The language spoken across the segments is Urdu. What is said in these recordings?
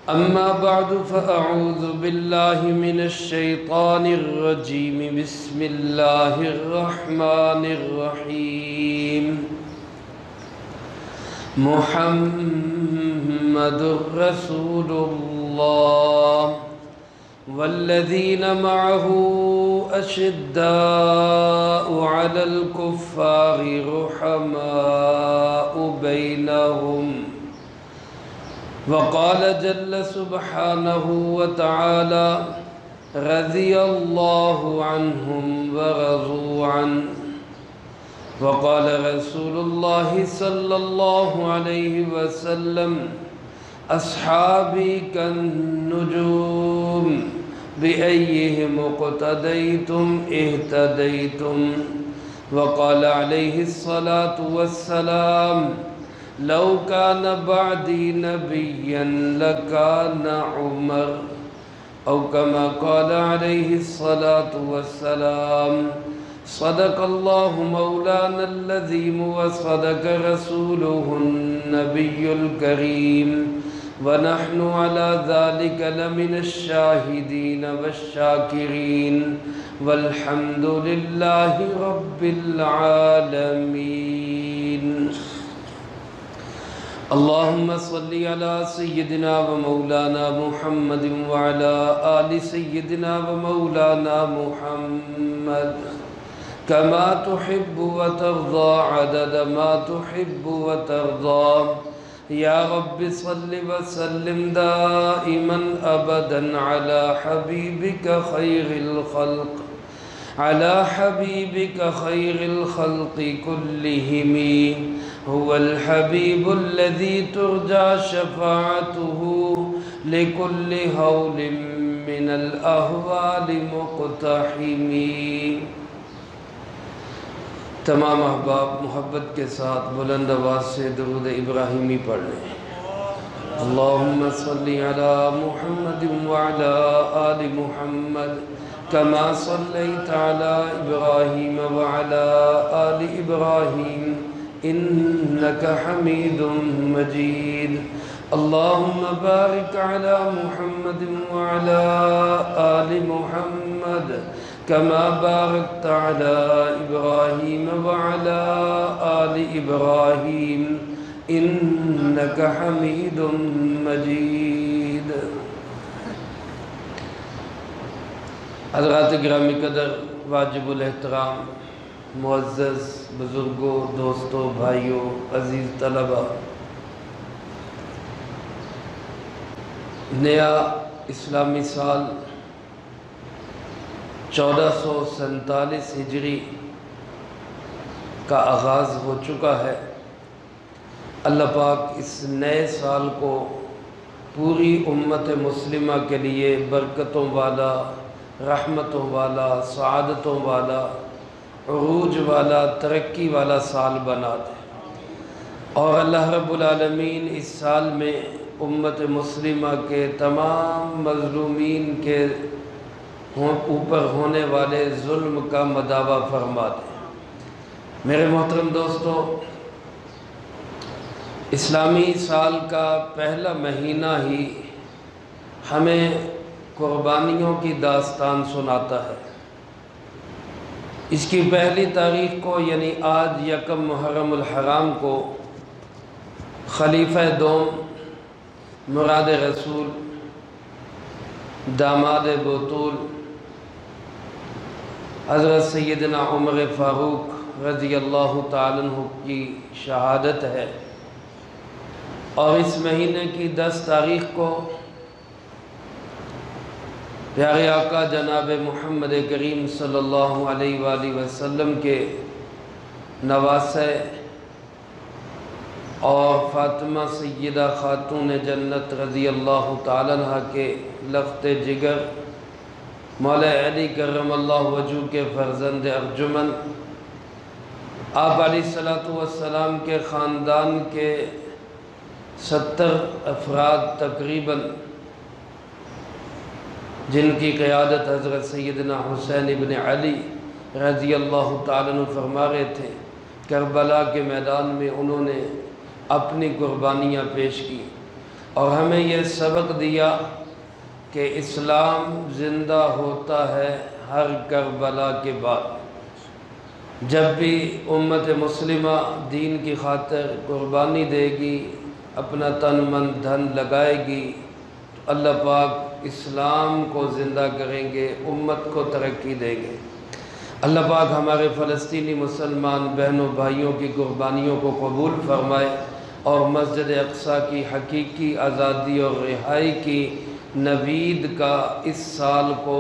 أما بعد فأعوذ بالله من الشيطان الرجيم بسم الله الرحمن الرحيم محمد رسول الله والذين معه أشداء على الكفار رحماء بينهم وقال جل سبحانه وتعالى رضي الله عنهم ورضوا عنه وقال رسول الله صلى الله عليه وسلم أصحابي كالنجوم بأيهم اقتديتم اهتديتم وقال عليه الصلاة والسلام لو كان بعدي نبيا لكان عمر أو كما قال عليه الصلاة والسلام صدق الله مولانا العظيم وصدق رسوله النبي الكريم ونحن على ذلك لمن الشاهدين والشاكرين والحمد لله رب العالمين. اللهم صل على سيدنا ومولانا محمد وعلى آل سيدنا ومولانا محمد كما تحب وترضى عدد ما تحب وترضى. يا رب صل وسلم دائما أبدا على حبيبك خير الخلق على حبيبك خير الخلق كلهم هو الحبيب الذي ترجى شفاعته لكل هول من الأهوال مقتحم. تمام احباب محبت کے ساتھ بلند آواز سے درود ابراہیمی پڑھ لیں. اللہم صلی علی محمد وعلی آل محمد كما صليت على إبراهيم وعلى آل إبراهيم إنك حميد مجيد. اللهم بارك على محمد وعلى آل محمد كما باركت على إبراهيم وعلى آل إبراهيم إنك حميد مجيد. حضرات گرامی قدر، واجب الاحترام، معزز بزرگوں، دوستوں، بھائیوں، عزیز طلبہ، نیا اسلامی سال 1447 ہجری کا آغاز ہو چکا ہے. اللہ پاک اس نئے سال کو پوری امت مسلمہ کے لیے برکتوں والا، رحمتوں والا، سعادتوں والا، عروج والا، ترقی والا سال بنا دے. اور اللہ رب العالمین اس سال میں امت مسلمہ کے تمام مظلومین کے اوپر ہونے والے ظلم کا مداوع فرما دے. میرے محترم دوستو، اسلامی سال کا پہلا مہینہ ہی ہمیں قربانیوں کی داستان سناتا ہے. اس کی پہلی تاریخ کو یعنی آج یکم محرم الحرام کو خلیفہ دوم، مراد رسول، داماد بطول حضرت سیدنا عمر فاروق رضی اللہ تعالیٰ عنہ کی شہادت ہے. اور اس مہینے کی 10 تاریخ کو پیارے آقا جناب محمد کریم صلی اللہ علیہ وآلہ وسلم کے نواسے اور فاطمہ سیدہ خاتون جنت رضی اللہ تعالیٰ عنہ کے لخت جگر مولا علی کرم اللہ وجہہ کے فرزند ارجمن، آپ علیہ السلام کے خاندان کے 70 افراد تقریباً، جن کی قیادت حضرت سیدنا حسین ابن علی رضی اللہ تعالیٰ عنہ فرما رہے تھے، کربلا کے میدان میں انہوں نے اپنی قربانیاں پیش کی. اور ہمیں یہ سبق دیا کہ اسلام زندہ ہوتا ہے ہر کربلا کے بعد۔ جب بھی امت مسلمہ دین کی خاطر قربانی دے گی، اپنا تن من دھن لگائے گی، تو اللہ پاک اسلام کو زندہ کریں گے، امت کو ترقی دیں گے۔ اللہ پاک ہمارے فلسطینی مسلمان بہنوں بھائیوں کی قربانیوں کو قبول فرمائے اور مسجد اقصیٰ کی حقیقی آزادی اور رہائی کی نوید کا اس سال کو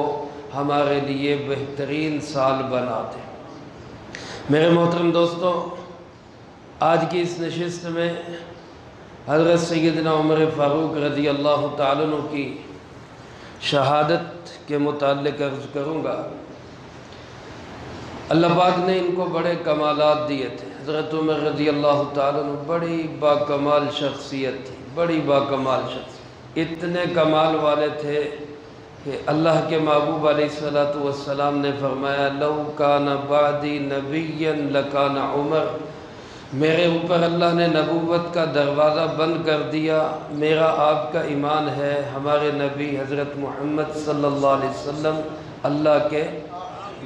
ہمارے لیے بہترین سال بنا دے۔ میرے محترم دوستو، آج کی اس نشست میں حضرت سیدنا عمر فاروق رضی اللہ تعالیٰ عنہ کی شہادت کے متعلق عرض کروں گا۔ اللہ پاک نے ان کو بڑے کمالات دیے تھے۔ حضرت عمر رضی اللہ تعالیٰ عنہ بڑی باکمال شخصیت تھی، بڑی باکمال شخصیت، اتنے کمال والے تھے کہ اللہ کے محبوب علیہ السلام نے فرمایا لو کان بعدی نبیا لکان عمر، میرے اوپر اللہ نے نبوت کا دروازہ بند کر دیا، میرا آپ کا ایمان ہے ہمارے نبی حضرت محمد صلی اللہ علیہ وسلم اللہ کے،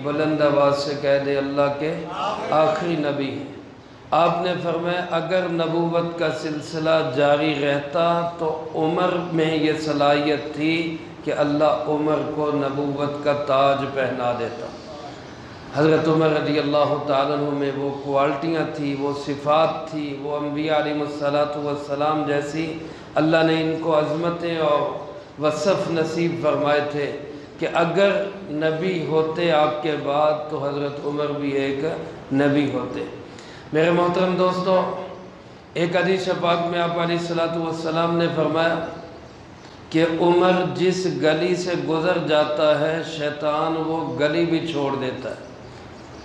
بلند آواز سے کہہ دے، اللہ کے آخری نبی ہیں۔ آپ نے فرمایا اگر نبوت کا سلسلہ جاری رہتا تو عمر میں یہ صلاحیت تھی کہ اللہ عمر کو نبوت کا تاج پہنا دیتا۔ حضرت عمر رضی اللہ تعالیٰ عنہ میں وہ کوالٹیاں تھی، وہ صفات تھی، وہ انبیاء علیہ السلام جیسی اللہ نے ان کو عظمتیں اور وصف نصیب فرمائے تھے کہ اگر نبی ہوتے آپ کے بعد تو حضرت عمر بھی ایک نبی ہوتے۔ میرے محترم دوستو، ایک حدیث پاک میں آپ علیہ السلام نے فرمایا کہ عمر جس گلی سے گزر جاتا ہے شیطان وہ گلی بھی چھوڑ دیتا ہے۔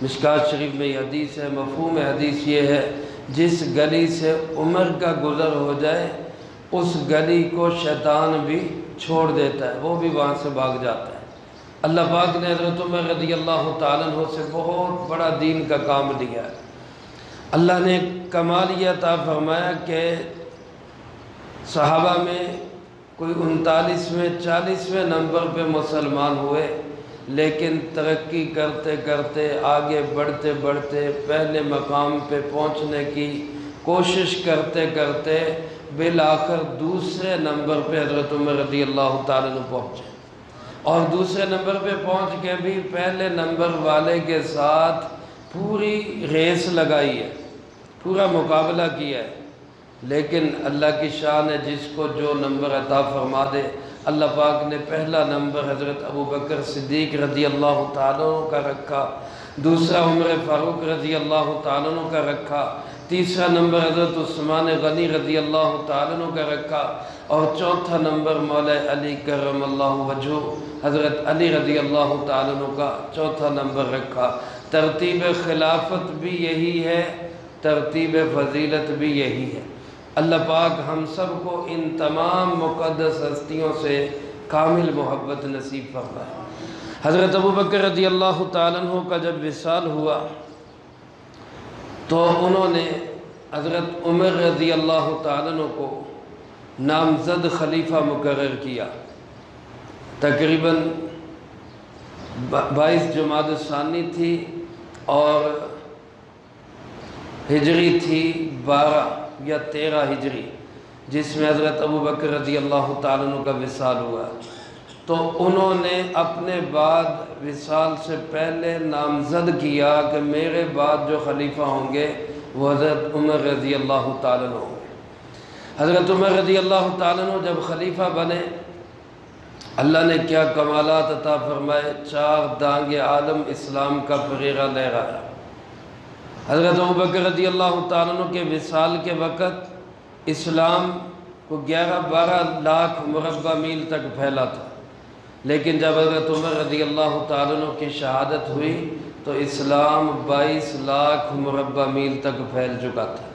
مشکات شریف میں یہ حدیث ہے، مفہوم حدیث یہ ہے جس گلی سے عمر کا گزر ہو جائے اس گلی کو شیطان بھی چھوڑ دیتا ہے، وہ بھی وہاں سے بھاگ جاتا ہے۔ اللہ پاک نے حضرت عمر رضی اللہ تعالیٰ عنہ سے بہت بڑا دین کا کام لیا ہے۔ اللہ نے کمال یہ عطا فرمایا کہ صحابہ میں کوئی 39ویں 40ویں نمبر پہ مسلمان ہوئے، لیکن ترقی کرتے کرتے آگے بڑھتے بڑھتے پہلے مقام پہ پہنچنے کی کوشش کرتے کرتے بالآخر دوسرے نمبر پہ حضرت عمر رضی اللہ تعالیٰ عنہ پہنچے، اور دوسرے نمبر پہ پہنچ کے بھی پہلے نمبر والے کے ساتھ پوری ریس لگائی ہے، پورا مقابلہ کیا ہے، لیکن اللہ کی شان ہے جس کو جو نمبر عطا فرما دے۔ اللہ پاک نے پہلا نمبر حضرت ابوبکر صدیق رضی اللہ تعالیٰ عنہ کا رکھا، دوسرا عمر فاروق رضی اللہ تعالیٰ عنہ کا رکھا، تیسرا نمبر حضرت عثمان غنی رضی اللہ تعالیٰ عنہ کا رکھا، اور چوتھا نمبر مولا علی کرم اللہ وجہہ حضرت علی رضی اللہ تعالیٰ عنہ کا چوتھا نمبر رکھا۔ ترتیب خلافت بھی یہی ہے، ترتیب فضیلت بھی یہی ہے۔ اللہ پاک ہم سب کو ان تمام مقدس ہستیوں سے کامل محبت نصیب فرمائے۔ حضرت ابوبکر رضی اللہ تعالیٰ عنہ کا جب وصال ہوا تو انہوں نے حضرت عمر رضی اللہ تعالیٰ عنہ کو نامزد خلیفہ مقرر کیا۔ تقریباً 22 جمادی الثانی تھی اور ہجری تھی 12 یا 13 ہجری، جس میں حضرت ابوبکر رضی اللہ تعالیٰ عنہ کا وصال ہوا، تو انہوں نے اپنے بعد وصال سے پہلے نامزد کیا کہ میرے بعد جو خلیفہ ہوں گے وہ حضرت عمر رضی اللہ تعالیٰ عنہ ہوں گے۔ حضرت عمر رضی اللہ تعالیٰ عنہ جب خلیفہ بنے، اللہ نے کیا کمالات عطا فرمائے، 4 دانگ عالم اسلام کا پریرا لہرایا۔ حضرت ابوبکر رضی اللہ تعالیٰ عنہ کے وصال کے وقت اسلام کو 11-12 لاکھ مربع میل تک پھیلا تھا، لیکن جب حضرت عمر رضی اللہ تعالیٰ عنہ کی شہادت ہوئی تو اسلام 22 لاکھ مربع میل تک پھیل چکا تھا۔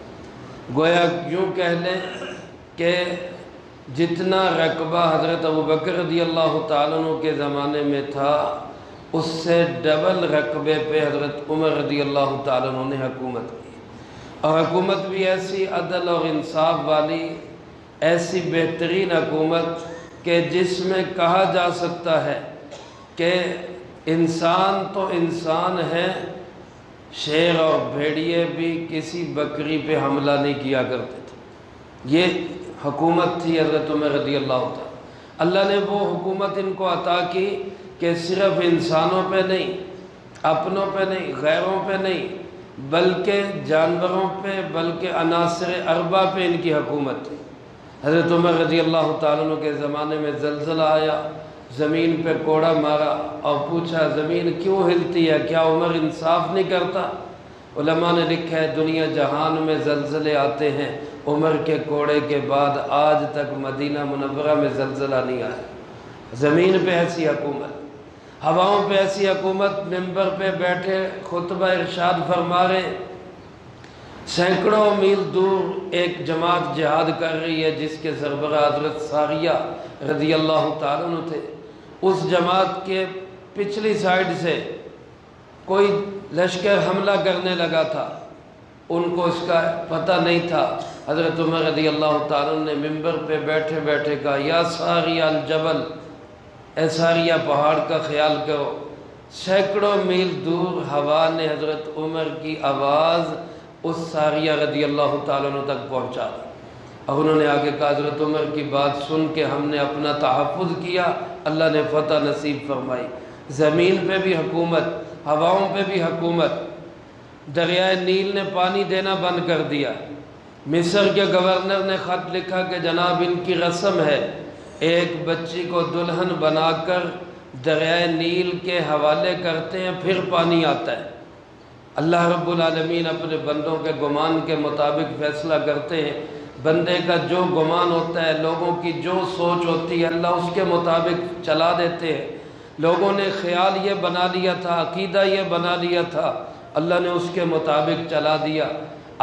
گویا یوں کہہ لیں کہ جتنا رقبہ حضرت ابوبکر رضی اللہ تعالیٰ عنہ کے زمانے میں تھا اس سے ڈبل رقبے پہ حضرت عمر رضی اللہ تعالیٰ عنہ نے حکومت کی، اور حکومت بھی ایسی عدل اور انصاف والی، ایسی بہترین حکومت کہ جس میں کہا جا سکتا ہے کہ انسان تو انسان ہے، شیر اور بھیڑیے بھی کسی بکری پہ حملہ نہیں کیا کرتے تھے۔ یہ حکومت تھی حضرت عمر رضی اللہ تعالیٰ۔ اللہ نے وہ حکومت ان کو عطا کی کہ صرف انسانوں پہ نہیں، اپنوں پہ نہیں، غیروں پہ نہیں، بلکہ جانوروں پہ، بلکہ عناصر اربع پہ ان کی حکومت تھی۔ حضرت عمر رضی اللہ تعالیٰ عنہ کے زمانے میں زلزلہ آیا، زمین پہ کوڑا مارا اور پوچھا زمین کیوں ہلتی ہے، کیا عمر انصاف نہیں کرتا؟ علماء نے لکھا ہے دنیا جہان میں زلزلے آتے ہیں، عمر کے کوڑے کے بعد آج تک مدینہ منورہ میں زلزلہ نہیں آیا۔ زمین پہ ایسی حکومت، ہواؤں پہ ایسی حکومت، منبر پہ بیٹھے خطبہ ارشاد فرما رہے، سینکڑوں میل دور ایک جماعت جہاد کر رہی ہے جس کے سربراہ حضرت ساریہ رضی اللہ تعالیٰ عنہ تھے۔ اس جماعت کے پچھلی سائیڈ سے کوئی لشکر حملہ کرنے لگا تھا، ان کو اس کا پتہ نہیں تھا۔ حضرت عمر رضی اللہ تعالیٰ عنہ نے منبر پہ بیٹھے بیٹھے کہا یا ساریہ الجبل، اے ساریہ پہاڑ کا خیال کرو۔ سینکڑوں میل دور ہوا نے حضرت عمر کی آواز اس ساریہ رضی اللہ تعالیٰ عنہ تک پہنچا دی، اور انہوں نے آگے کہا حضرت عمر کی بات سن کے ہم نے اپنا تحفظ کیا، اللہ نے فتح نصیب فرمائی۔ زمین پہ بھی حکومت، ہواؤں پہ بھی حکومت۔ دریائے نیل نے پانی دینا بند کر دیا۔ مصر کے گورنر نے خط لکھا کہ جناب ان کی رسم ہے ایک بچی کو دلہن بنا کر دریائے نیل کے حوالے کرتے ہیں پھر پانی آتا ہے۔ اللہ رب العالمین اپنے بندوں کے گمان کے مطابق فیصلہ کرتے ہیں۔ بندے کا جو گمان ہوتا ہے، لوگوں کی جو سوچ ہوتی ہے، اللہ اس کے مطابق چلا دیتے ہیں۔ لوگوں نے خیال یہ بنا لیا تھا، عقیدہ یہ بنا لیا تھا، اللہ نے اس کے مطابق چلا دیا۔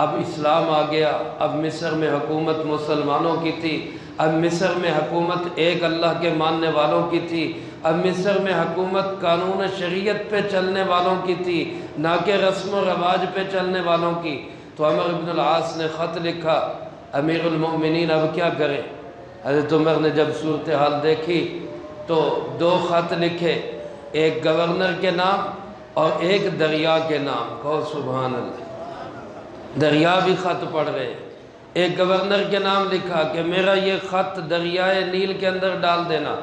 اب اسلام آ گیا، اب مصر میں حکومت مسلمانوں کی تھی، اب مصر میں حکومت ایک اللہ کے ماننے والوں کی تھی، اب مصر میں حکومت قانون شریعت پہ چلنے والوں کی تھی، نہ کہ رسم و رواج پہ چلنے والوں کی۔ تو عمر بن العاص نے خط لکھا، امیر المؤمنین اب کیا کریں؟ حضرت عمر نے جب صورتحال دیکھی تو دو خط لکھے، ایک گورنر کے نام اور ایک دریا کے نام۔ کہو سبحان اللہ، دریا بھی خط پڑھ رہے۔ ایک گورنر کے نام لکھا کہ میرا یہ خط دریائے نیل کے اندر ڈال دینا۔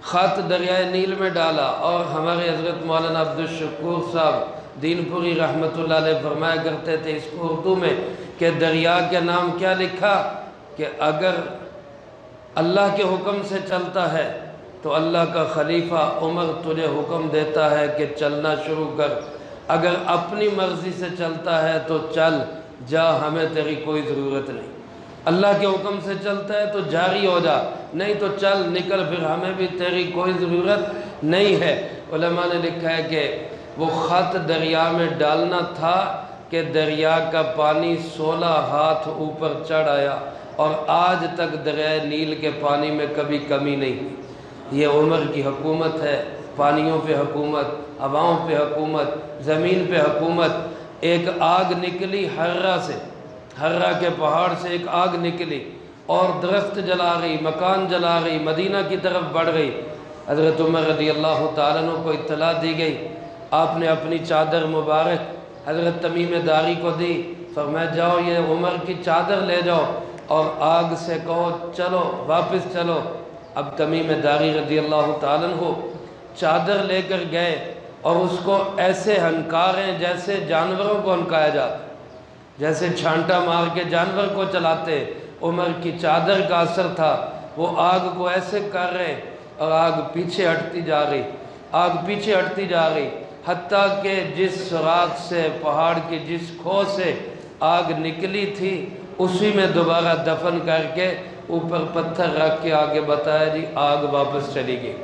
خط دریائے نیل میں ڈالا، اور ہمارے حضرت مولانا عبدالشکور صاحب دین پوری رحمۃ اللہ علیہ فرمایا کرتے تھے اس کو اردو میں کہ دریا کے نام کیا لکھا کہ اگر اللہ کے حکم سے چلتا ہے تو اللہ کا خلیفہ عمر تجھے حکم دیتا ہے کہ چلنا شروع کر، اگر اپنی مرضی سے چلتا ہے تو چل جا، ہمیں تیری کوئی ضرورت نہیں۔ اللہ کے حکم سے چلتا ہے تو جاری ہو جا، نہیں تو چل نکل، پھر ہمیں بھی تیری کوئی ضرورت نہیں ہے۔ علماء نے لکھا ہے کہ وہ خط دریا میں ڈالنا تھا کہ دریا کا پانی 16 ہاتھ اوپر چڑھ آیا، اور آج تک دریائے نیل کے پانی میں کبھی کمی نہیں ہوئی۔ یہ عمر کی حکومت ہے، پانیوں پہ حکومت، ہواؤں پہ حکومت، زمین پہ حکومت۔ ایک آگ نکلی حرہ سے، حرہ کے پہاڑ سے ایک آگ نکلی اور درخت جلا رہی، مکان جلا رہی، مدینہ کی طرف بڑھ گئی۔ حضرت عمر رضی اللہ تعالیٰ عنہ کو اطلاع دی گئی، آپ نے اپنی چادر مبارک حضرت تمیم داری کو دی، فرمایا جاؤ یہ عمر کی چادر لے جاؤ اور آگ سے کہو چلو واپس چلو۔ اب تمیم داری رضی اللہ تعالیٰ عنہ چادر لے کر گئے اور اس کو ایسے ہنکاریں جیسے جانوروں کو ہنکایا جاتا، جیسے چھانٹا مار کے جانور کو چلاتے۔ عمر کی چادر کا اثر تھا، وہ آگ کو ایسے کر رہے اور آگ پیچھے ہٹتی جا رہی، آگ پیچھے ہٹتی جا رہی، حتیٰ کہ جس سوراخ سے، پہاڑ کی جس کھو سے آگ نکلی تھی اسی میں دوبارہ دفن کر کے اوپر پتھر رکھ کے آگے بتایا جی آگ واپس چلی گئی۔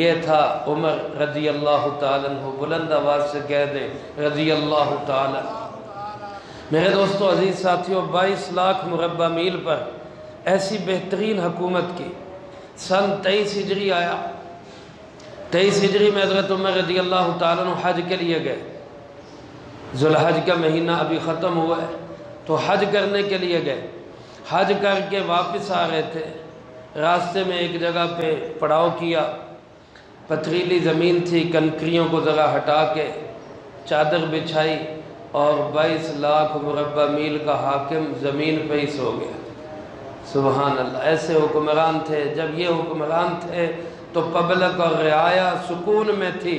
یہ تھا عمر رضی اللہ تعالیٰ عنہ، بلند آواز سے کہہ دیں رضی اللہ تعالیٰ۔ میرے دوستو عزیز ساتھیوں، 22 لاکھ مربع میل پر ایسی بہترین حکومت کی۔ سن 23 ہجری آیا، 23 ہجری میں حضرت عمر رضی اللہ تعالیٰ عنہ حج کے لیے گئے۔ ذوالحج کا مہینہ ابھی ختم ہوا ہے تو حج کرنے کے لیے گئے۔ حج کر کے واپس آ رہے تھے، راستے میں ایک جگہ پہ پڑاؤ کیا، پتھریلی زمین تھی، کنکریوں کو ذرا ہٹا کے چادر بچھائی اور 22 لاکھ مربع میل کا حاکم زمین پہ ہی سو گیا۔ سبحان اللہ، ایسے حکمران تھے۔ جب یہ حکمران تھے تو پبلک اور رعایا سکون میں تھی،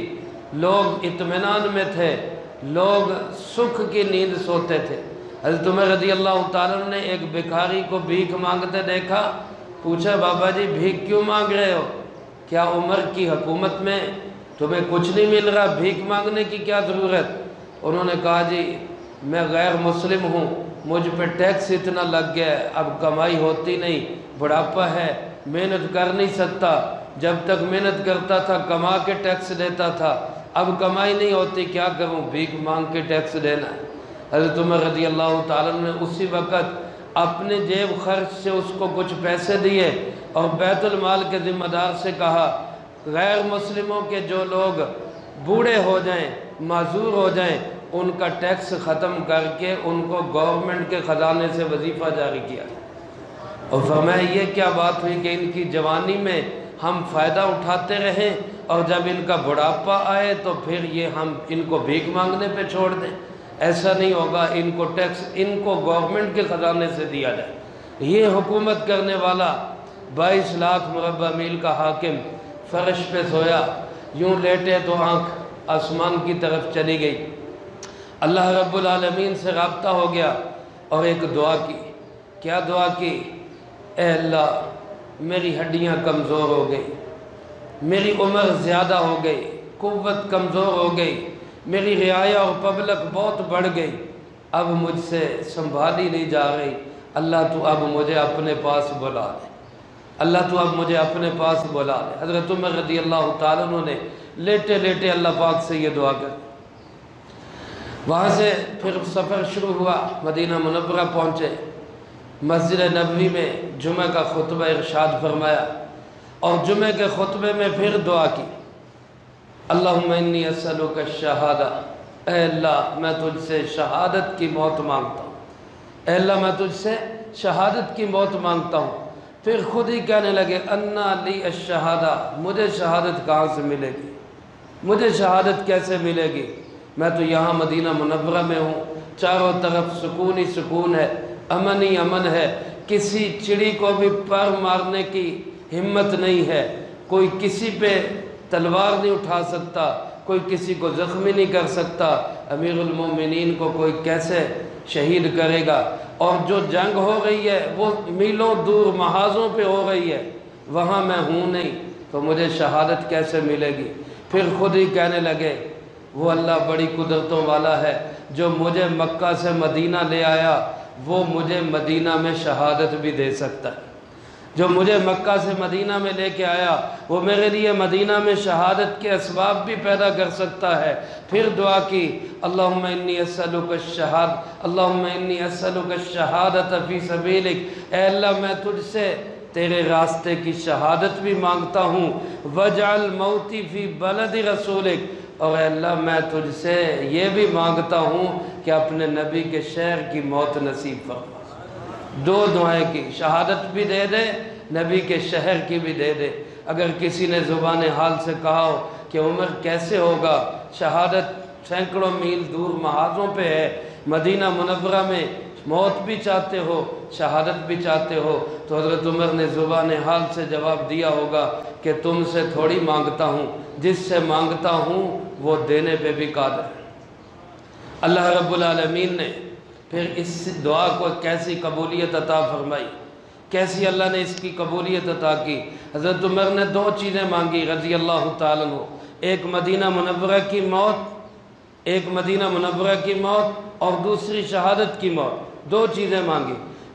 لوگ اطمینان میں تھے، لوگ سکھ کی نیند سوتے تھے۔ حضرت عمر رضی اللہ تعالیٰ نے ایک بھکاری کو بھیک مانگتے دیکھا، پوچھا بابا جی بھیک کیوں مانگ رہے ہو؟ کیا عمر کی حکومت میں تمہیں کچھ نہیں مل رہا، بھیک مانگنے کی کیا ضرورت؟ انہوں نے کہا جی میں غیر مسلم ہوں، مجھ پہ ٹیکس اتنا لگ گیا ہے، اب کمائی ہوتی نہیں، بڑھاپا ہے، محنت کر نہیں سکتا، جب تک محنت کرتا تھا کما کے ٹیکس دیتا تھا، اب کمائی نہیں ہوتی، کیا کروں، بھیک مانگ کے ٹیکس دینا ہے۔ حضرت عمر رضی اللہ تعالیٰ نے اسی وقت اپنے جیب خرچ سے اس کو کچھ پیسے دیے اور بیت المال کے ذمہ دار سے کہا غیر مسلموں کے جو لوگ بوڑھے ہو جائیں، معذور ہو جائیں، ان کا ٹیکس ختم کر کے ان کو گورنمنٹ کے خزانے سے وظیفہ جاری کیا۔ اور فرمایا یہ کیا بات ہوئی کہ ان کی جوانی میں ہم فائدہ اٹھاتے رہیں اور جب ان کا بڑھاپا آئے تو پھر یہ ہم ان کو بھیک مانگنے پہ چھوڑ دیں؟ ایسا نہیں ہوگا، ان کو ٹیکس ان کو گورنمنٹ کے خزانے سے دیا جائے۔ یہ حکومت کرنے والا 22 لاکھ مربع میل کا حاکم فرش پہ سویا، یوں لیٹے تو آنکھ آسمان کی طرف چلی گئی، اللہ رب العالمین سے رابطہ ہو گیا اور ایک دعا کی۔ کیا دعا کی؟ اے اللہ میری ہڈیاں کمزور ہو گئی، میری عمر زیادہ ہو گئی، قوت کمزور ہو گئی، میری رعایا اور پبلک بہت بڑھ گئی، اب مجھ سے سنبھالی نہیں جا رہی، اللہ تو اب مجھے اپنے پاس بلا لے، اللہ تو اب مجھے اپنے پاس بلا لے۔ حضرت عمر رضی اللہ تعالیٰ عنہ نے لیٹے لیٹے اللہ پاک سے یہ دعا کر، وہاں سے پھر سفر شروع ہوا، مدینہ منورہ پہنچے، مسجد نبوی میں جمعہ کا خطبہ ارشاد فرمایا اور جمعہ کے خطبے میں پھر دعا کی، اللہم انی اسألک الشہادہ، اے اللہ میں تجھ سے شہادت کی موت مانگتا ہوں، اے اللہ میں تجھ سے شہادت کی موت مانگتا ہوں۔ پھر خود ہی کہنے لگے انا لی الشہادہ، مجھے شہادت کہاں سے ملے گی، مجھے شہادت کیسے ملے گی، میں تو یہاں مدینہ منورہ میں ہوں، چاروں طرف سکون ہی سکون ہے، امن ہی امن ہے، کسی چڑی کو بھی پر مارنے کی ہمت نہیں ہے، کوئی کسی پہ تلوار نہیں اٹھا سکتا، کوئی کسی کو زخمی نہیں کر سکتا، امیر المومنین کو کوئی کیسے شہید کرے گا، اور جو جنگ ہو رہی ہے وہ میلوں دور محاذوں پہ ہو رہی ہے، وہاں میں ہوں نہیں تو مجھے شہادت کیسے ملے گی۔ پھر خود ہی کہنے لگے وہ اللہ بڑی قدرتوں والا ہے جو مجھے مکہ سے مدینہ لے آیا، وہ مجھے مدینہ میں شہادت بھی دے سکتا ہے، جو مجھے مکہ سے مدینہ میں لے کے آیا وہ میرے لیے مدینہ میں شہادت کے اسباب بھی پیدا کر سکتا ہے۔ پھر دعا کی اللہم انی اسألک الشہاد، اللہم انی اسألک الشہادۃ فی سبیلک، اے اللہ میں تجھ سے تیرے راستے کی شہادت بھی مانگتا ہوں، وجعل موتی فی بلد رسولک، اور اے اللہ میں تجھ سے یہ بھی مانگتا ہوں کہ اپنے نبی کے شہر کی موت نصیب فرما۔ دو دعائیں کی، شہادت بھی دے دے، نبی کے شہر کی بھی دے دے۔ اگر کسی نے زبان حال سے کہا ہو کہ عمر کیسے ہوگا، شہادت سینکڑوں میل دور محاذوں پہ ہے، مدینہ منورہ میں موت بھی چاہتے ہو شہادت بھی چاہتے ہو، تو حضرت عمر نے زبان حال سے جواب دیا ہوگا کہ تم سے تھوڑی مانگتا ہوں، جس سے مانگتا ہوں وہ دینے پہ بھی قادر ہے۔ اللہ رب العالمین نے پھر اس دعا کو کیسی قبولیت عطا فرمائی، کیسی اللہ نے اس کی قبولیت عطا کی۔ حضرت عمر نے دو چیزیں مانگی رضی اللہ تعالیٰ عنہ، ایک مدینہ منورہ کی موت، ایک مدینہ منورہ کی موت اور دوسری شہادت کی موت، دو چیزیں مانگی۔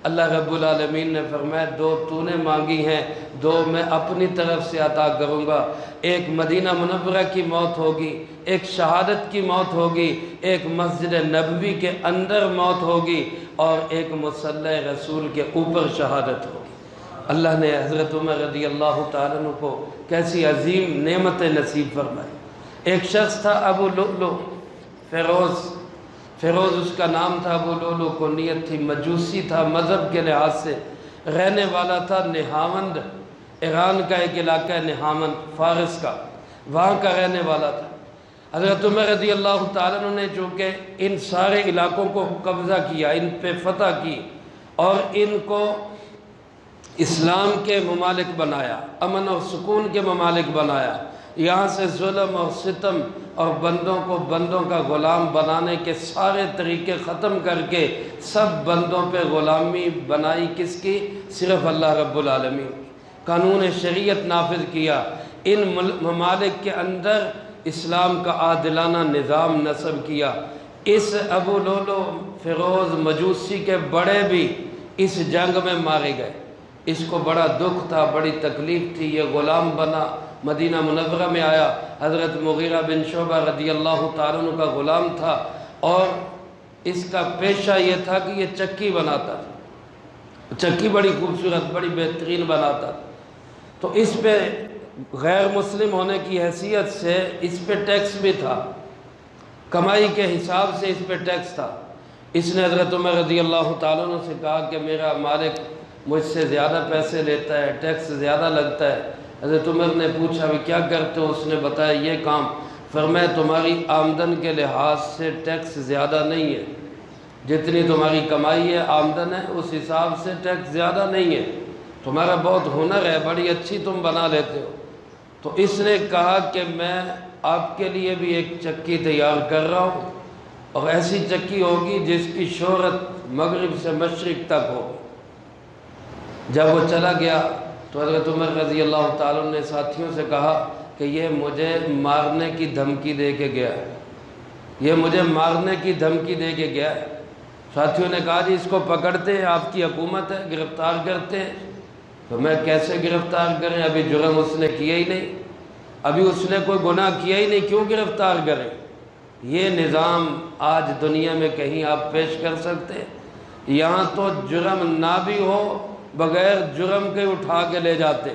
اللہ رب العالمین نے فرمایا دو تو نے مانگی ہیں، دو میں اپنی طرف سے عطا کروں گا، ایک مدینہ منورہ کی موت ہوگی، ایک شہادت کی موت ہوگی، ایک مسجد نبوی کے اندر موت ہوگی اور ایک مصلی رسول کے اوپر شہادت ہوگی۔ اللہ نے حضرت عمر رضی اللہ تعالیٰ عنہ کو کیسی عظیم نعمت نصیب فرمائی۔ ایک شخص تھا ابو لؤلؤ، فیروز اس کا نام تھا، ابو لولو کنیت تھی، مجوسی تھا، مذہب کے لحاظ سے رہنے والا تھا نہاوند، ایران کا ایک علاقہ ہے نہاوند فارس کا، وہاں کا رہنے والا تھا۔ حضرت عمر رضی اللہ تعالیٰ عنہ نے چونکہ ان سارے علاقوں کو قبضہ کیا، ان پہ فتح کی اور ان کو اسلام کے ممالک بنایا، امن اور سکون کے ممالک بنایا، یہاں سے ظلم اور ستم اور بندوں کو بندوں کا غلام بنانے کے سارے طریقے ختم کر کے سب بندوں پہ غلامی بنائی، کس کی؟ صرف اللہ رب العالمین۔ قانون شریعت نافذ کیا، ان ممالک کے اندر اسلام کا عادلانہ نظام نصب کیا۔ اس ابو لولو فیروز مجوسی کے بڑے بھی اس جنگ میں مارے گئے، اس کو بڑا دکھ تھا، بڑی تکلیف تھی، یہ غلام بنا، مدینہ منورہ میں آیا، حضرت مغیرہ بن شعبہ رضی اللہ تعالیٰ عنہ کا غلام تھا اور اس کا پیشہ یہ تھا کہ یہ چکی بناتا تھا، چکی بڑی خوبصورت بڑی بہترین بناتا تھا، تو اس پہ غیر مسلم ہونے کی حیثیت سے اس پہ ٹیکس بھی تھا، کمائی کے حساب سے اس پہ ٹیکس تھا۔ اس نے حضرت عمر رضی اللہ تعالیٰ عنہ سے کہا کہ میرا مالک مجھ سے زیادہ پیسے لیتا ہے، ٹیکس زیادہ لگتا ہے۔ حضرت عمر نے پوچھا بھی کیا کرتے ہو؟ اس نے بتایا یہ کام۔ فرمایا تمہاری آمدن کے لحاظ سے ٹیکس زیادہ نہیں ہے، جتنی تمہاری کمائی ہے آمدن ہے اس حساب سے ٹیکس زیادہ نہیں ہے، تمہارا بہت ہنر ہے، بڑی اچھی تم بنا لیتے ہو۔ تو اس نے کہا کہ میں آپ کے لیے بھی ایک چکی تیار کر رہا ہوں اور ایسی چکی ہوگی جس کی شہرت مغرب سے مشرق تک ہوگی۔ جب وہ چلا گیا تو حضرت عمر رضی اللہ تعالیٰ نے ساتھیوں سے کہا کہ یہ مجھے مارنے کی دھمکی دے کے گیا ہے، یہ مجھے مارنے کی دھمکی دے کے گیا ہے۔ ساتھیوں نے کہا جی اس کو پکڑتے ہیں، آپ کی حکومت ہے، گرفتار کرتے ہیں۔ تو میں کیسے گرفتار کریں؟ ابھی جرم اس نے کیا ہی نہیں، ابھی اس نے کوئی گناہ کیا ہی نہیں، کیوں گرفتار کریں؟ یہ نظام آج دنیا میں کہیں آپ پیش کر سکتے ہیں؟ یہاں تو جرم نہ بھی ہو بغیر جرم کے اٹھا کے لے جاتے،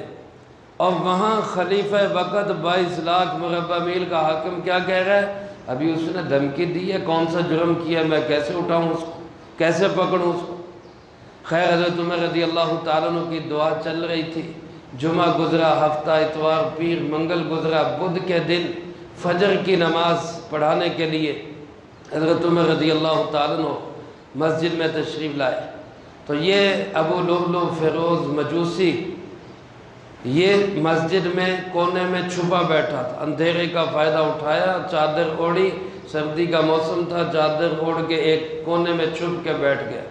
اور وہاں خلیفہ وقت 22 لاکھ مربع میل کا حاکم کیا کہہ رہا ہے؟ ابھی اس نے دھمکی دی ہے، کون سا جرم کیا ہے، میں کیسے اٹھاؤں اس کو، کیسے پکڑوں اس کو؟ خیر حضرت عمر رضی اللہ تعالیٰ عنہ کی دعا چل رہی تھی، جمعہ گزرا، ہفتہ اتوار پیر منگل گزرا، بدھ کے دن فجر کی نماز پڑھانے کے لیے حضرت عمر رضی اللہ تعالیٰ عنہ مسجد میں تشریف لائے تو یہ ابو لولو فیروز مجوسی یہ مسجد میں کونے میں چھپا بیٹھا تھا، اندھیرے کا فائدہ اٹھایا، چادر اوڑھی، سردی کا موسم تھا، چادر اوڑھ کے ایک کونے میں چھپ کے بیٹھ گیا۔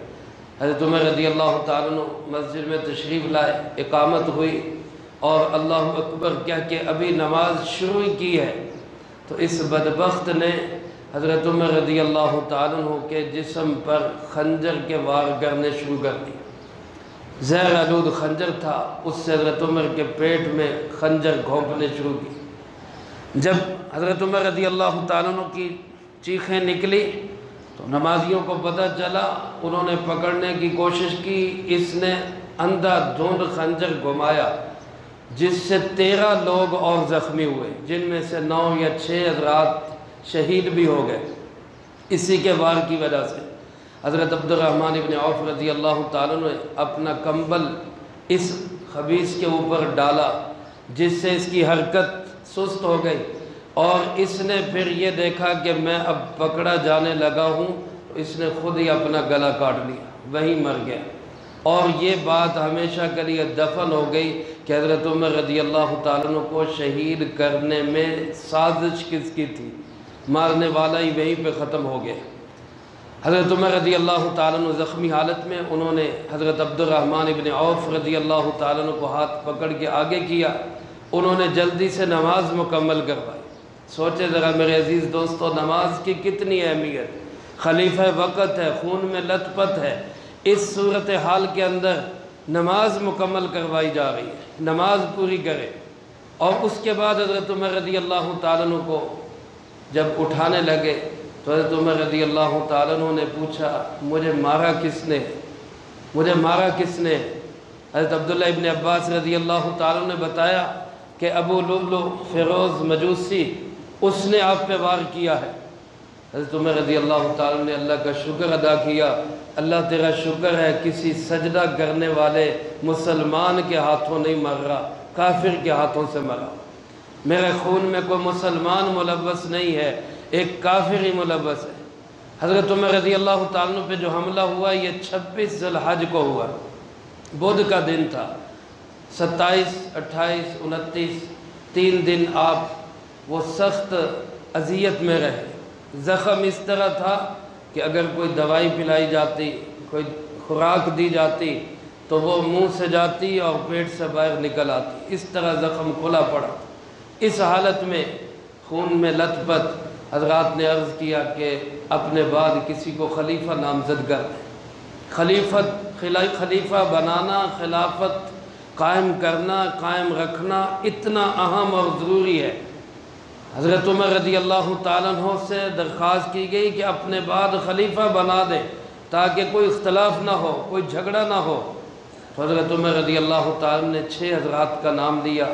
حضرت عمر رضی اللہ تعالیٰ عنہ مسجد میں تشریف لائے، اقامت ہوئی اور اللہ اکبر کہہ کے ابھی نماز شروع کی ہے تو اس بدبخت نے حضرت عمر رضی اللہ تعالیٰ عنہ کے جسم پر خنجر کے وار کرنے شروع کر دی۔ زہر آلود خنجر تھا، اس سے حضرت عمر کے پیٹ میں خنجر گھونپنے شروع کی۔ جب حضرت عمر رضی اللہ تعالیٰ عنہ کی چیخیں نکلی تو نمازیوں کو پتہ چلا، انہوں نے پکڑنے کی کوشش کی، اس نے اندھا دھند خنجر گھمایا جس سے 13 لوگ اور زخمی ہوئے، جن میں سے 9 یا 6 حضرات شہید بھی ہو گئے اسی کے وار کی وجہ سے۔ حضرت عبد الرحمن ابن عوف رضی اللہ تعالیٰ نے اپنا کمبل اس خبیث کے اوپر ڈالا جس سے اس کی حرکت سست ہو گئی، اور اس نے پھر یہ دیکھا کہ میں اب پکڑا جانے لگا ہوں تو اس نے خود ہی اپنا گلا کاٹ لیا، وہیں مر گیا۔ اور یہ بات ہمیشہ کے لیے دفن ہو گئی کہ حضرت عمر رضی اللہ تعالیٰ عنہ کو شہید کرنے میں سازش کس کی تھی، مارنے والا ہی وہیں پہ ختم ہو گیا۔ حضرت عمر رضی اللہ تعالیٰ عنہ زخمی حالت میں انہوں نے حضرت عبد الرحمن ابن عوف رضی اللہ تعالیٰ عنہ کو ہاتھ پکڑ کے آگے کیا، انہوں نے جلدی سے نماز مکمل کروائی۔ سوچے ذرا میرے عزیز دوستو، نماز کی کتنی اہمیت، خلیفہ وقت ہے، خون میں لت پت ہے، اس صورتحال کے اندر نماز مکمل کروائی جا رہی ہے، نماز پوری کرے۔ اور اس کے بعد حضرت عمر رضی اللہ تعالیٰ عنہ کو جب اٹھانے لگے تو حضرت عمر رضی اللہ تعالیٰ عنہ نے پوچھا مجھے مارا کس نے، مجھے مارا کس نے؟ حضرت عبداللہ ابن عباس رضی اللہ تعالیٰ عنہ نے بتایا کہ ابو لولو فیروز مجوسی اس نے آپ پہ وار کیا ہے۔ حضرت عمر رضی اللہ تعالیٰ نے اللہ کا شکر ادا کیا، اللہ تیرا شکر ہے کسی سجدہ کرنے والے مسلمان کے ہاتھوں نہیں مر رہا، کافر کے ہاتھوں سے مرا، میرے خون میں کوئی مسلمان ملوث نہیں ہے، ایک کافر ہی ملوث ہے۔ حضرت عمر رضی اللہ تعالیٰ پہ جو حملہ ہوا یہ 26 ذی الحج کو ہوا، بدھ کا دن تھا، 27، 28، 29 3 دن آپ وہ سخت اذیت میں رہے۔ زخم اس طرح تھا کہ اگر کوئی دوائی پلائی جاتی، کوئی خوراک دی جاتی تو وہ منہ سے جاتی اور پیٹ سے باہر نکل آتی، اس طرح زخم کھلا پڑا۔ اس حالت میں خون میں لت پت حضرات نے عرض کیا کہ اپنے بعد کسی کو خلیفہ نامزد کر دیں۔ خلیفہ بنانا، خلافت قائم کرنا، قائم رکھنا اتنا اہم اور ضروری ہے۔ حضرت عمر رضی اللہ تعالیٰ عنہ سے درخواست کی گئی کہ اپنے بعد خلیفہ بنا دیں تاکہ کوئی اختلاف نہ ہو، کوئی جھگڑا نہ ہو۔ تو حضرت عمر رضی اللہ تعالیٰ نے 6 حضرات کا نام لیا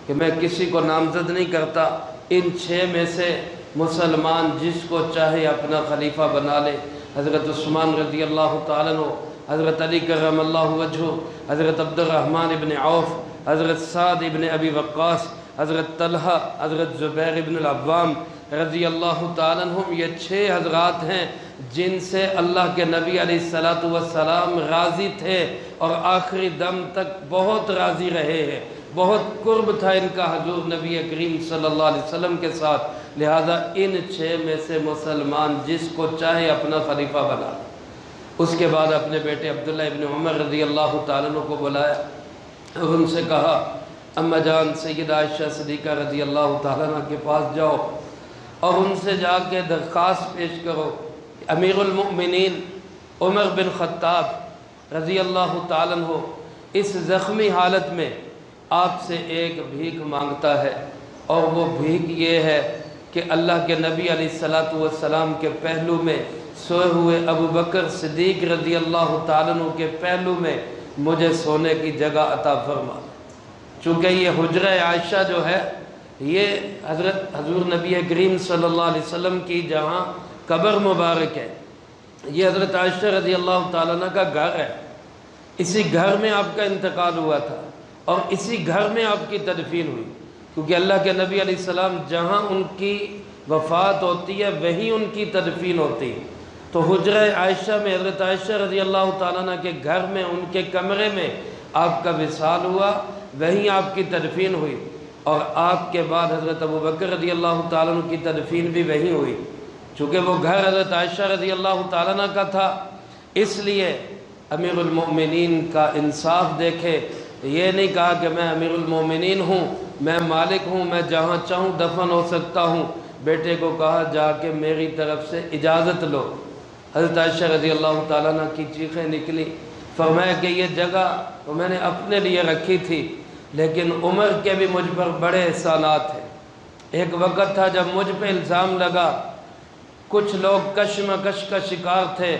کہ میں کسی کو نامزد نہیں کرتا، ان 6 میں سے مسلمان جس کو چاہے اپنا خلیفہ بنا لے۔ حضرت عثمان رضی اللہ تعالیٰ عنہ، حضرت علی کرم اللہ وجہہ، حضرت عبد الرحمن ابن عوف، حضرت سعد ابن ابی وقاص، حضرت طلحہ، حضرت زبیر ابن العوام رضی اللہ تعالیٰ عنہم، یہ 6 حضرات ہیں جن سے اللہ کے نبی علیہ السلام راضی تھے اور آخری دم تک بہت راضی رہے ہیں، بہت قرب تھا ان کا حضور نبی کریم صلی اللہ علیہ وسلم کے ساتھ، لہذا ان 6 میں سے مسلمان جس کو چاہے اپنا خلیفہ بنا۔ اس کے بعد اپنے بیٹے عبداللہ ابن عمر رضی اللہ تعالیٰ عنہ کو بلایا اور ان سے کہا اماں جان سیدہ عائشہ صدیقہ رضی اللہ تعالیٰ عنہ کے پاس جاؤ اور ان سے جا کے درخواست پیش کرو کہ امیر المؤمنین عمر بن خطاب رضی اللہ تعالیٰ عنہ اس زخمی حالت میں آپ سے ایک بھیک مانگتا ہے، اور وہ بھیک یہ ہے کہ اللہ کے نبی علیہ السلام کے پہلو میں سوئے ہوئے ابو بکر صدیق رضی اللہ تعالیٰ عنہ کے پہلو میں مجھے سونے کی جگہ عطا فرما۔ چونکہ یہ حجرہ عائشہ جو ہے یہ حضور نبی کریم صلی اللہ علیہ وسلم کی جہاں قبر مبارک ہے، یہ حضرت عائشہ رضی اللہ تعالیٰ عنہ کا گھر ہے، اسی گھر میں آپ کا انتقال ہوا تھا اور اسی گھر میں آپ کی تدفین ہوئی، کیونکہ اللہ کے نبی علیہ السلام جہاں ان کی وفات ہوتی ہے وہیں ان کی تدفین ہوتی ہے۔ تو حجرہ عائشہ میں حضرت عائشہ رضی اللہ تعالیٰ عنہ کے گھر میں ان کے کمرے میں آپ کا وصال ہوا، وہیں آپ کی تدفین ہوئی، اور آپ کے بعد حضرت ابو بکر رضی اللہ تعالیٰ عنہ کی تدفین بھی وہیں ہوئی۔ چونکہ وہ گھر حضرت عائشہ رضی اللہ تعالیٰ عنہ کا تھا، اس لیے امیر المؤمنین کا انصاف دیکھے، یہ نہیں کہا کہ میں امیر المؤمنین ہوں، میں مالک ہوں، میں جہاں چاہوں دفن ہو سکتا ہوں، بیٹے کو کہا جا کے میری طرف سے اجازت لو۔ حضرت عائشہ رضی اللہ تعالیٰ عنہ کی چیخیں نکلی، فرمایا کہ یہ جگہ تو میں نے اپنے لیے رکھی تھی، لیکن عمر کے بھی مجھ پر بڑے احسانات ہیں۔ ایک وقت تھا جب مجھ پہ الزام لگا، کچھ لوگ کشمکش کا شکار تھے،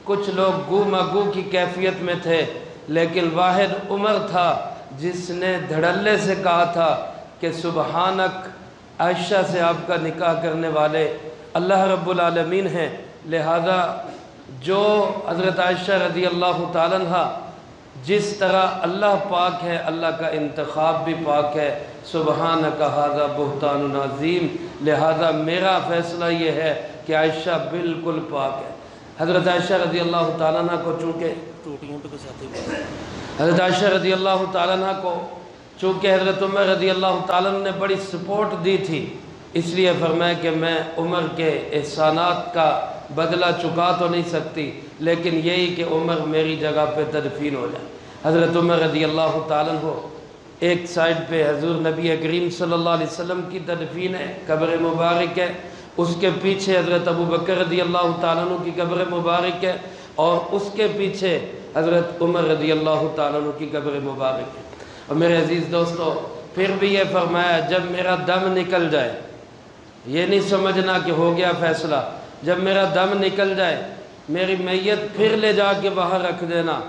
کچھ لوگ گو مگو کی کیفیت میں تھے، لیکن واحد عمر تھا جس نے دھڑلے سے کہا تھا کہ سبحانک، عائشہ سے آپ کا نکاح کرنے والے اللہ رب العالمین ہیں، لہذا جو حضرت عائشہ رضی اللہ تعالیٰ عنہ جس طرح اللہ پاک ہے، اللہ کا انتخاب بھی پاک ہے، سبحانک ھذا بہتان عظیم، لہذا میرا فیصلہ یہ ہے کہ عائشہ بالکل پاک ہے۔ حضرت عائشہ رضی اللہ تعالیٰ عنہ کو چونکہ حضرت عائشہ رضی اللہ تعالیٰ عنہ کو چونکہ حضرت عمر رضی اللہ تعالیٰ عنہ نے بڑی سپورٹ دی تھی، اس لیے فرمایا کہ میں عمر کے احسانات کا بدلہ چکا تو نہیں سکتی، لیکن یہی کہ عمر میری جگہ پہ تدفین ہو جائے۔ حضرت عمر رضی اللہ تعالیٰ عنہ ایک سائڈ پہ حضور نبی کریم صلی اللہ علیہ وسلم کی تدفین ہے، قبر مبارک ہے، اس کے پیچھے حضرت ابو بکر رضی اللہ تعالیٰ عنہ کی قبر مبارک ہے، اور اس کے پیچھے حضرت عمر رضی اللہ تعالیٰ عنہ کی قبر مبارک ہے۔ اور میرے عزیز دوستو، پھر بھی یہ فرمایا جب میرا دم نکل جائے، یہ نہیں سمجھنا کہ ہو گیا فیصلہ، جب میرا دم نکل جائے میری میت پھر لے جا کے وہاں رکھ دینا،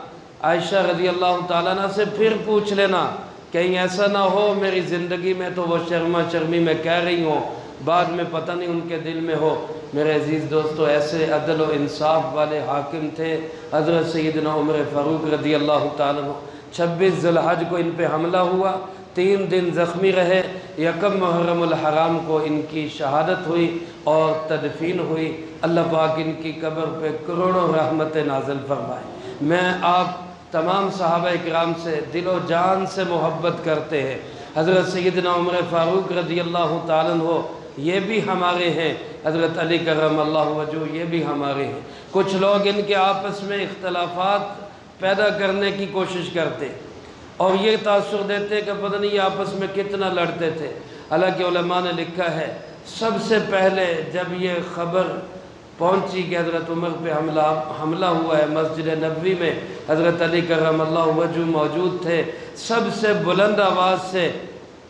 عائشہ رضی اللہ تعالیٰ عنہ سے پھر پوچھ لینا، کہیں ایسا نہ ہو میری زندگی میں تو وہ شرما شرمی میں کہہ رہی ہوں بعد میں پتہ نہیں ان کے دل میں ہو۔ میرے عزیز دوستو، ایسے عدل و انصاف والے حاکم تھے حضرت سیدنا عمر فاروق رضی اللہ تعالیٰ عنہ۔ 26 ذی الحج کو ان پہ حملہ ہوا، 3 دن زخمی رہے، 1 محرم الحرام کو ان کی شہادت ہوئی اور تدفین ہوئی۔ اللہ پاک ان کی قبر پہ کروڑوں رحمت نازل فرمائے۔ میں آپ تمام صحابہ اکرام سے دل و جان سے محبت کرتے ہیں۔ حضرت سیدنا عمر فاروق رضی اللہ تعالیٰ عنہ یہ بھی ہمارے ہیں، حضرت علی کرم اللہ وجہہ یہ بھی ہمارے ہیں۔ کچھ لوگ ان کے آپس میں اختلافات پیدا کرنے کی کوشش کرتے اور یہ تاثر دیتے کہ پتہ نہیں یہ آپس میں کتنا لڑتے تھے۔ حالانکہ علماء نے لکھا ہے سب سے پہلے جب یہ خبر پہنچی کہ حضرت عمر پہ حملہ ہوا ہے، مسجد نبوی میں حضرت علی کرم اللہ وجہہ موجود تھے، سب سے بلند آواز سے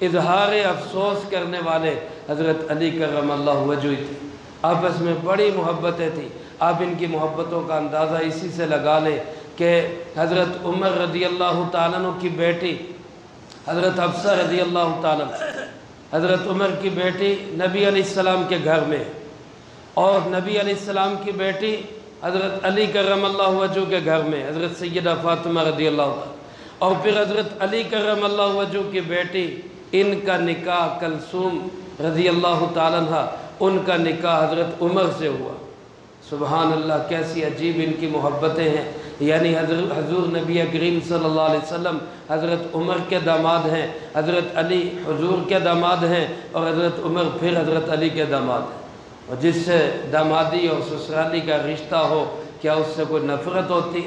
اظہار افسوس کرنے والے حضرت علی کرم اللہ وجہہ تھے۔ آپس میں بڑی محبتیں تھیں۔ آپ ان کی محبتوں کا اندازہ اسی سے لگا لیں کہ حضرت عمر رضی اللہ تعالیٰ عنہ کی بیٹی حضرت حفصہ رضی اللہ تعالیٰ عنہ، حضرت عمر کی بیٹی نبی علیہ السلام کے گھر میں، اور نبی علیہ السلام کی بیٹی حضرت علی کرم اللہ وجہہ کے گھر میں حضرت سیدہ فاطمہ رضی اللہ عنہ، اور پھر حضرت علی کرم اللہ وجہہ کی بیٹی ان کا نکاح کلثوم رضی اللہ تعالیٰ عنہ، ان کا نکاح حضرت عمر سے ہوا۔ سبحان اللہ، کیسی عجیب ان کی محبتیں ہیں۔ یعنی حضور نبی کریم صلی اللہ علیہ وسلم حضرت عمر کے داماد ہیں، حضرت علی حضور کے داماد ہیں، اور حضرت عمر پھر حضرت علی کے داماد ہیں۔ اور جس سے دامادی اور سسرالی کا رشتہ ہو، کیا اس سے کوئی نفرت ہوتی؟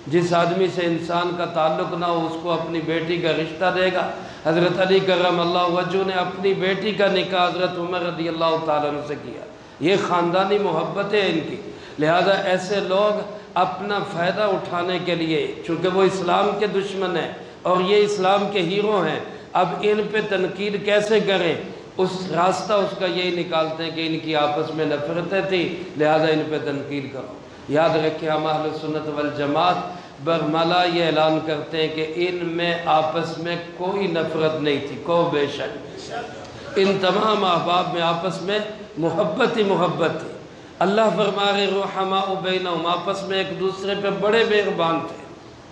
جس آدمی سے انسان کا تعلق نہ ہو اس کو اپنی بیٹی کا رشتہ دے گا؟ حضرت علی کرم اللہ وجہہ نے اپنی بیٹی کا نکاح حضرت عمر رضی اللہ تعالیٰ عنہ سے کیا۔ یہ خاندانی محبت ہے ان کی۔ لہذا ایسے لوگ اپنا فائدہ اٹھانے کے لیے، چونکہ وہ اسلام کے دشمن ہیں اور یہ اسلام کے ہیرو ہیں، اب ان پہ تنقید کیسے کریں؟ اس راستہ اس کا یہی نکالتے ہیں کہ ان کی آپس میں نفرتیں تھیں، لہذا ان پہ تنقید کرو۔ یاد رکھیں ہم اہل سنت والجماعت برملا یہ اعلان کرتے ہیں کہ ان میں آپس میں کوئی نفرت نہیں تھی، کو بے شک ان تمام احباب میں آپس میں محبت ہی محبت تھی۔ اللہ فرما رہے رحماء بینہم، آپس میں ایک دوسرے پہ بڑے مہربان تھے،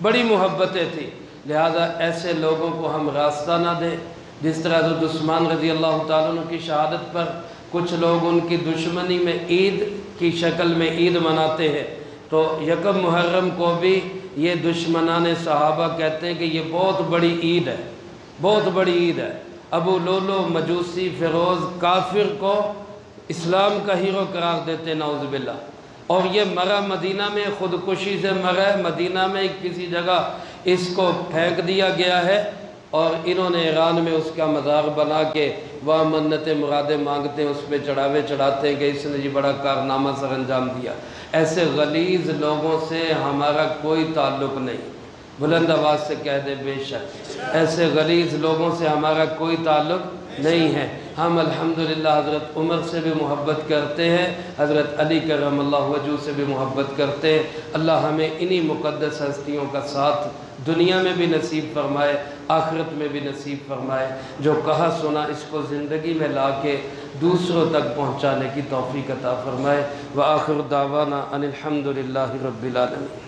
بڑی محبتیں تھیں۔ لہذا ایسے لوگوں کو ہم راستہ نہ دیں۔ جس طرح حضرت عثمان رضی اللہ تعالیٰ عنہ کی شہادت پر کچھ لوگ ان کی دشمنی میں عید کی شکل میں عید مناتے ہیں، تو 1 محرم کو بھی یہ دشمنان صحابہ کہتے ہیں کہ یہ بہت بڑی عید ہے، بہت بڑی عید ہے۔ ابو لولو مجوسی فیروز کافر کو اسلام کا ہیرو قرار دیتے، نعوذ باللہ، اور یہ مرا مدینہ میں، خودکشی سے مرا ہے، مدینہ میں کسی جگہ اس کو پھینک دیا گیا ہے، اور انہوں نے ایران میں اس کا مزار بنا کے وہاں منتیں مرادیں مانگتے ہیں، اس پہ چڑھاوے چڑھاتے ہیں کہ اس نے جی بڑا کارنامہ سر انجام دیا۔ ایسے غلیظ لوگوں سے ہمارا کوئی تعلق نہیں، بلند آواز سے کہہ دے بے شک ایسے غلیظ لوگوں سے ہمارا کوئی تعلق نہیں ہے۔ ہم الحمدللہ حضرت عمر سے بھی محبت کرتے ہیں، حضرت علی کرم اللہ وجہہ سے بھی محبت کرتے ہیں۔ اللہ ہمیں انہی مقدس ہستیوں کا ساتھ دنیا میں بھی نصیب فرمائے، آخرت میں بھی نصیب فرمائے۔ جو کہا سنا اس کو زندگی میں لا کے دوسروں تک پہنچانے کی توفیق عطا فرمائے۔ وآخر دعوانا ان الحمدللہ رب العالمین۔